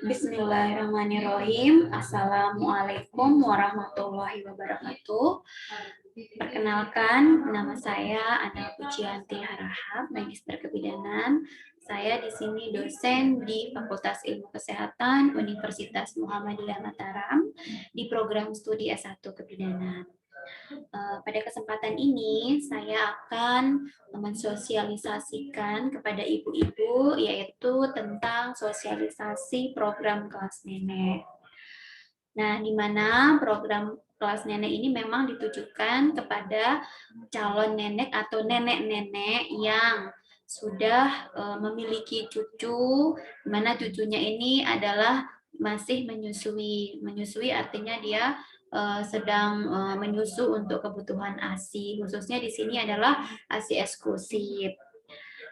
Bismillahirrahmanirrahim. Assalamualaikum warahmatullahi wabarakatuh. Perkenalkan, nama saya Ana Pujianti Harahap, Magister Kebidanan. Saya di sini dosen di Fakultas Ilmu Kesehatan Universitas Muhammadiyah Mataram di program studi S1 Kebidanan. Pada kesempatan ini saya akan mensosialisasikan kepada ibu-ibu yaitu tentang sosialisasi program kelas nenek. Nah, di mana program kelas nenek ini memang ditujukan kepada calon nenek atau nenek-nenek yang sudah memiliki cucu, di mana cucunya ini adalah masih menyusui. Menyusui artinya dia sedang menyusu untuk kebutuhan ASI, khususnya di sini adalah ASI eksklusif.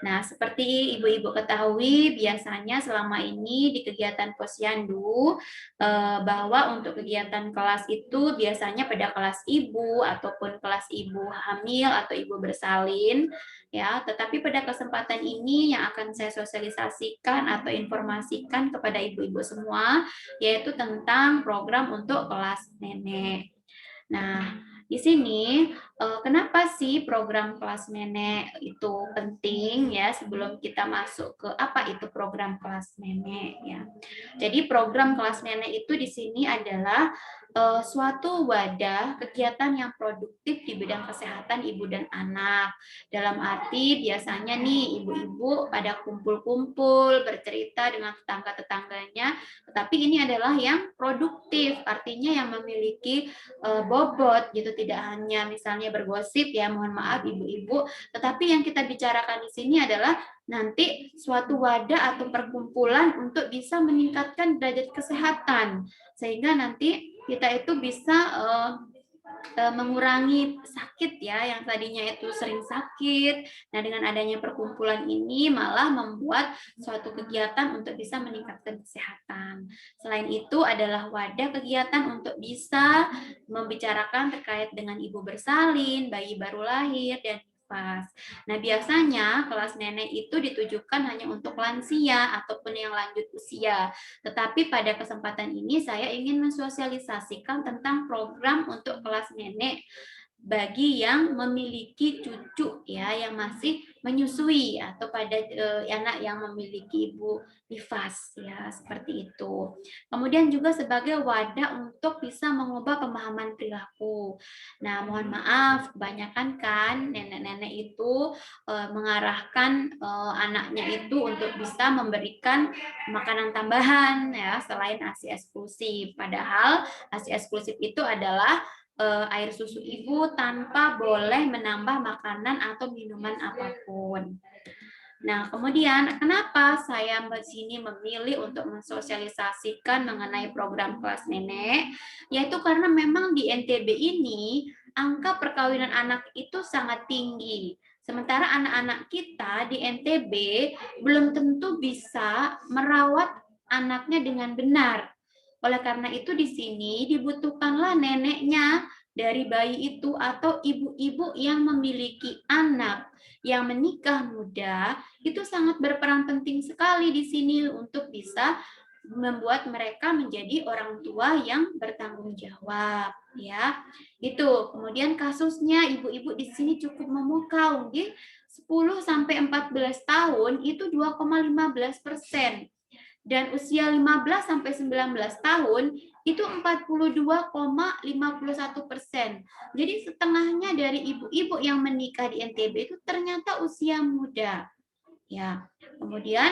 Nah, seperti ibu-ibu ketahui, biasanya selama ini di kegiatan posyandu, bahwa untuk kegiatan kelas itu biasanya pada kelas ibu ataupun kelas ibu hamil atau ibu bersalin, ya. Tetapi pada kesempatan ini yang akan saya sosialisasikan atau informasikan kepada ibu-ibu semua, yaitu tentang program untuk kelas nenek. Nah, di sini kenapa sih program kelas nenek itu penting ya sebelum kita masuk ke apa itu program kelas nenek ya. Jadi program kelas nenek itu di sini adalah suatu wadah kegiatan yang produktif di bidang kesehatan ibu dan anak. Dalam arti biasanya nih ibu-ibu pada kumpul-kumpul bercerita dengan tetangga-tetangganya, tetapi ini adalah yang produktif, artinya yang memiliki bobot gitu, tidak hanya misalnya bergosip ya, mohon maaf ibu-ibu, tetapi yang kita bicarakan di sini adalah nanti suatu wadah atau perkumpulan untuk bisa meningkatkan derajat kesehatan sehingga nanti kita itu bisa mengurangi sakit ya yang tadinya itu sering sakit. Nah, dengan adanya perkumpulan ini malah membuat suatu kegiatan untuk bisa meningkatkan kesehatan. Selain itu adalah wadah kegiatan untuk bisa membicarakan terkait dengan ibu bersalin, bayi baru lahir, dan nifas. Nah, biasanya kelas nenek itu ditujukan hanya untuk lansia ataupun yang lanjut usia. Tetapi pada kesempatan ini saya ingin mensosialisasikan tentang program untuk kelas nenek bagi yang memiliki cucu ya yang masih menyusui atau pada anak yang memiliki ibu nifas ya seperti itu. Kemudian juga sebagai wadah untuk bisa mengubah pemahaman perilaku. Nah, mohon maaf kebanyakan kan nenek-nenek itu mengarahkan anaknya itu untuk bisa memberikan makanan tambahan ya selain ASI eksklusif. Padahal ASI eksklusif itu adalah air susu ibu tanpa boleh menambah makanan atau minuman apapun. Nah, kemudian kenapa saya di sini memilih untuk mensosialisasikan mengenai program kelas nenek? Yaitu karena memang di NTB ini angka perkawinan anak itu sangat tinggi. Sementara anak-anak kita di NTB belum tentu bisa merawat anaknya dengan benar. Oleh karena itu di sini dibutuhkanlah neneknya dari bayi itu atau ibu-ibu yang memiliki anak yang menikah muda itu sangat berperan penting sekali di sini untuk bisa membuat mereka menjadi orang tua yang bertanggung jawab ya. Itu. Kemudian kasusnya ibu-ibu di sini cukup memukau di 10 sampai 14 tahun itu 2,15%. Dan usia 15 sampai 19 tahun itu 42,51%. Jadi setengahnya dari ibu-ibu yang menikah di NTB itu ternyata usia muda. Ya. Kemudian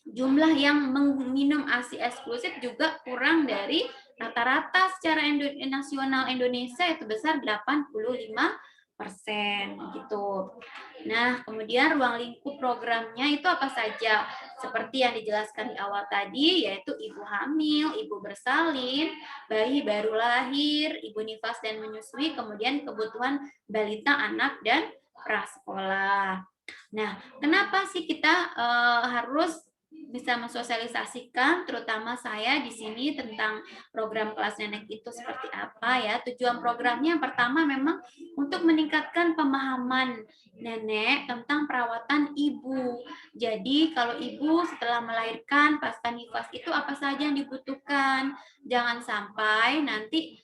jumlah yang meminum ASI eksklusif juga kurang dari rata-rata secara nasional Indonesia itu besar 85% gitu. Nah, kemudian ruang lingkup programnya itu apa saja? Seperti yang dijelaskan di awal tadi, yaitu ibu hamil, ibu bersalin, bayi baru lahir, ibu nifas dan menyusui, kemudian kebutuhan balita, anak, dan prasekolah. Nah, kenapa sih kita harus bisa mensosialisasikan, terutama saya di sini tentang program kelas nenek itu seperti apa ya. Tujuan programnya yang pertama memang untuk meningkatkan pemahaman nenek tentang perawatan ibu. Jadi kalau ibu setelah melahirkan pasca nifas itu apa saja yang dibutuhkan. Jangan sampai nanti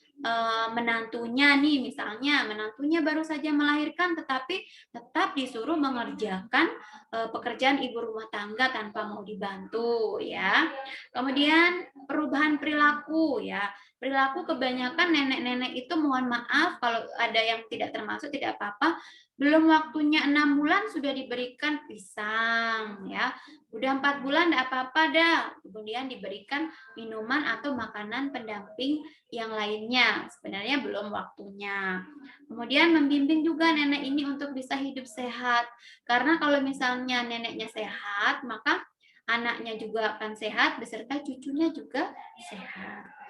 menantunya nih, misalnya menantunya baru saja melahirkan tetapi tetap disuruh mengerjakan pekerjaan ibu rumah tangga tanpa mau dibantu ya. Kemudian perubahan perilaku ya. Perilaku kebanyakan nenek-nenek itu, mohon maaf kalau ada yang tidak termasuk, tidak apa-apa, belum waktunya 6 bulan sudah diberikan pisang ya. Udah 4 bulan enggak apa-apa dah. Kemudian diberikan minuman atau makanan pendamping yang lainnya. Sebenarnya belum waktunya. Kemudian membimbing juga nenek ini untuk bisa hidup sehat. Karena kalau misalnya neneknya sehat, maka anaknya juga akan sehat beserta cucunya juga sehat.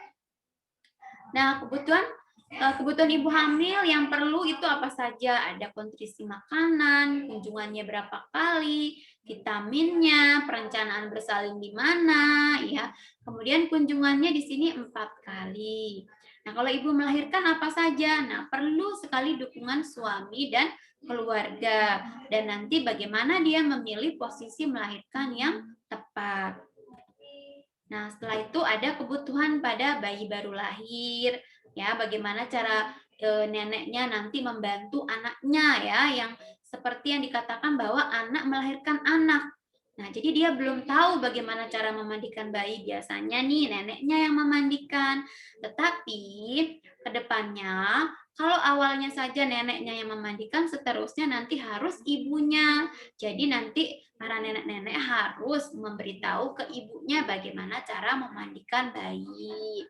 Nah, kebutuhan ibu hamil yang perlu itu apa saja? Ada nutrisi makanan, kunjungannya berapa kali, vitaminnya, perencanaan bersalin di mana, ya. Kemudian kunjungannya di sini 4 kali. Nah, kalau ibu melahirkan apa saja? Nah, perlu sekali dukungan suami dan keluarga. Dan nanti bagaimana dia memilih posisi melahirkan yang tepat. Nah, setelah itu ada kebutuhan pada bayi baru lahir, ya, bagaimana cara neneknya nanti membantu anaknya ya, yang seperti yang dikatakan bahwa anak melahirkan anak. Nah, jadi dia belum tahu bagaimana cara memandikan bayi. Biasanya nih neneknya yang memandikan. Tetapi ke depannya kalau awalnya saja neneknya yang memandikan, seterusnya nanti harus ibunya. Jadi nanti para nenek-nenek harus memberitahu ke ibunya bagaimana cara memandikan bayi,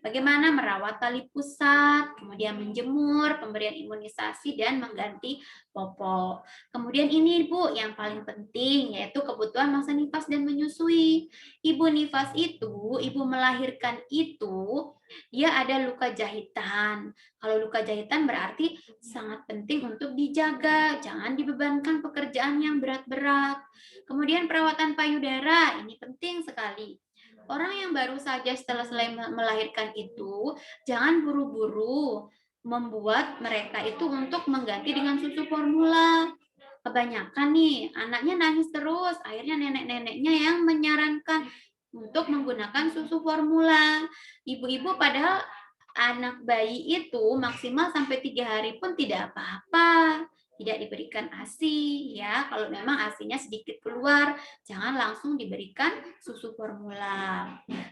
bagaimana merawat tali pusat, kemudian menjemur, pemberian imunisasi, dan mengganti popok. Kemudian ini Bu, yang paling penting yaitu kebutuhan masa nifas dan menyusui. Ibu nifas itu, ibu melahirkan itu, dia ada luka jahitan. Kalau luka jahitan berarti sangat penting untuk dijaga, jangan dibebankan pekerjaan yang berat-berat. Kemudian perawatan payudara, ini penting sekali. Orang yang baru saja setelah melahirkan itu, jangan buru-buru membuat mereka itu untuk mengganti dengan susu formula. Kebanyakan nih, anaknya nangis terus, akhirnya nenek-neneknya yang menyarankan untuk menggunakan susu formula. Ibu-ibu padahal anak bayi itu maksimal sampai 3 hari pun tidak apa-apa, tidak diberikan ASI ya. Kalau memang ASINya sedikit keluar, jangan langsung diberikan susu formula.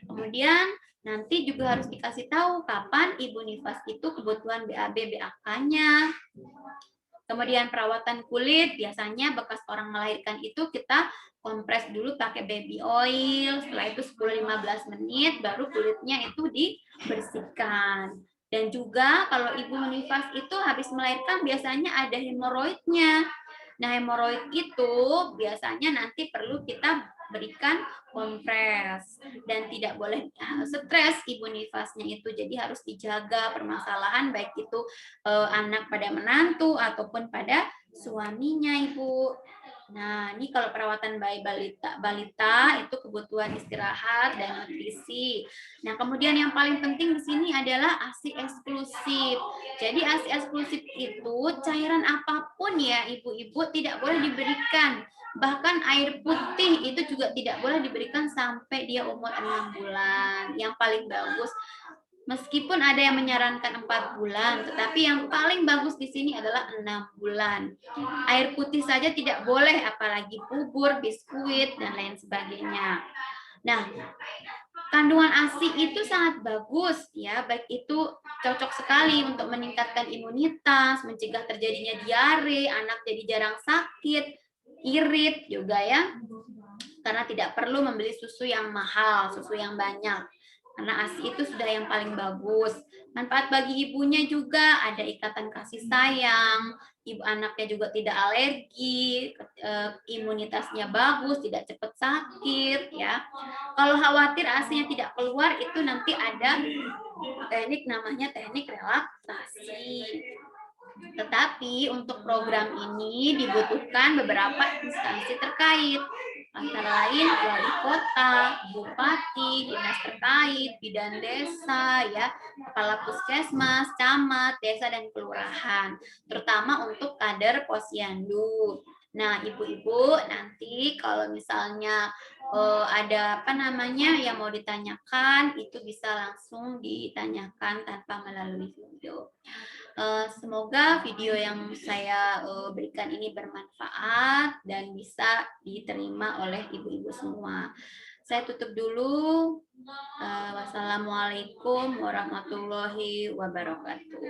Kemudian nanti juga harus dikasih tahu kapan ibu nifas itu kebutuhan BAB BAK-nya. Kemudian perawatan kulit, biasanya bekas orang melahirkan itu kita kompres dulu pakai baby oil, setelah itu 10-15 menit baru kulitnya itu dibersihkan. Dan juga kalau ibu nifas itu habis melahirkan biasanya ada hemoroidnya. Nah, hemoroid itu biasanya nanti perlu kita berikan kompres dan tidak boleh stres ibu nifasnya itu, jadi harus dijaga permasalahan baik itu anak pada menantu ataupun pada suaminya ibu. Nah, ini kalau perawatan bayi balita itu kebutuhan istirahat dan nutrisi. Nah, kemudian yang paling penting di sini adalah ASI eksklusif. Jadi ASI eksklusif itu cairan apapun ya ibu-ibu tidak boleh diberikan. Bahkan air putih itu juga tidak boleh diberikan sampai dia umur 6 bulan. Yang paling bagus, meskipun ada yang menyarankan 4 bulan, tetapi yang paling bagus di sini adalah 6 bulan. Air putih saja tidak boleh, apalagi bubur, biskuit, dan lain sebagainya. Nah, kandungan ASI itu sangat bagus ya, baik itu cocok sekali untuk meningkatkan imunitas, mencegah terjadinya diare, anak jadi jarang sakit, irit juga ya, karena tidak perlu membeli susu yang mahal, susu yang banyak. Karena ASI itu sudah yang paling bagus. Manfaat bagi ibunya juga ada ikatan kasih sayang, ibu anaknya juga tidak alergi, imunitasnya bagus, tidak cepat sakit ya. Kalau khawatir ASI-nya tidak keluar, itu nanti ada teknik namanya teknik relaksasi. Tetapi untuk program ini dibutuhkan beberapa instansi terkait. antara lain wali kota, bupati, dinas terkait, bidan desa, ya, kepala puskesmas, camat, desa dan kelurahan, terutama untuk kader posyandu. Nah, ibu-ibu nanti kalau misalnya ada apa namanya yang mau ditanyakan, itu bisa langsung ditanyakan tanpa melalui video. Semoga video yang saya berikan ini bermanfaat dan bisa diterima oleh ibu-ibu semua. Saya tutup dulu. Wassalamualaikum warahmatullahi wabarakatuh.